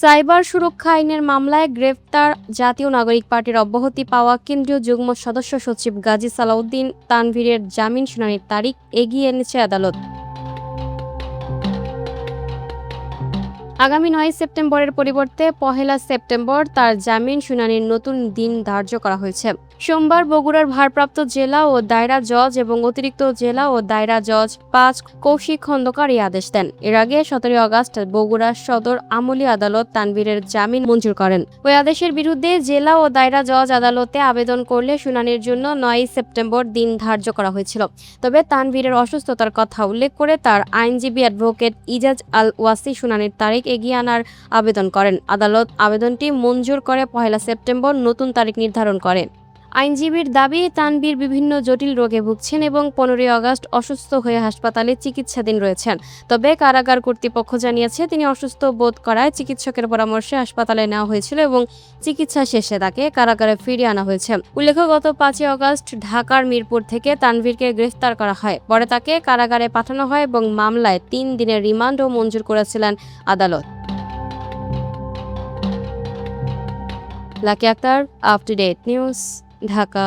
Cyber সুরক্ষা আইনের মামলায় গ্রেফতার জাতীয় নাগরিক পার্টির অব্যাহতি পাওয়া কেন্দ্রীয় যুগ্ম সদস্য সচিব গাজী সালাউদ্দিন তানভীরের জামিন শুনানির তারিখ এগিয়ে এনেছে আদালত। আগামী ৯ সেপ্টেম্বরের পরিবর্তে ১ সেপ্টেম্বর তার জামিন শুনানির নতুন দিন ধার্য করা হয়েছে। সোমবার বগুড়ার ভারপ্রাপ্ত জেলা ও দায়রা জজ এবং অতিরিক্ত জেলা ও দায়রা জজ ৫ কৌশিক খন্দকার এই আদেশ দেন। এর আগে ১৭ আগস্ট বগুড়া সদর আমলি আদালত তানভীরের জামিন মঞ্জুর করেন। ওই আদেশের বিরুদ্ধে জেলা ও দায়রা জজ আদালতে আবেদন করলে শুনানির জন্য ৯ সেপ্টেম্বর দিন ধার্য করা হয়েছিল। তবে তানভীরের অসুস্থতার কথা উল্লেখ করে তার আইনজীবী অ্যাডভোকেট ইজাজ আল ওয়াসি শুনানির তারিখ এগিয়ে আনার আবেদন করেন। আদালত আবেদনটি মঞ্জুর করে ১ সেপ্টেম্বর নতুন তারিখ নির্ধারণ করে। আইনজীবীর দাবি, তানভীর বিভিন্ন জটিল রোগে ভুগছেন এবং ১৫ আগস্ট অসুস্থ হয়ে হাসপাতালে চিকিৎসাধীন রয়েছেন। তবে কারাগার কর্তৃপক্ষ জানিয়েছে তিনি অসুস্থ বোধ করায় চিকিৎসকের পরামর্শে হাসপাতালে নেওয়া হয়েছিল এবং চিকিৎসা শেষে তাকে কারাগারে ফিরিয়ে আনা হয়েছে। উল্লেখ্য, গত ৫ আগস্ট ঢাকার মিরপুর থেকে তানভীরকে গ্রেফতার করা হয়। পরে তাকে কারাগারে পাঠানো হয় এবং মামলায় ৩ দিনের রিমান্ডও মঞ্জুর করেছিলেন আদালত। Lucky Akter, up to date news, Dhaka.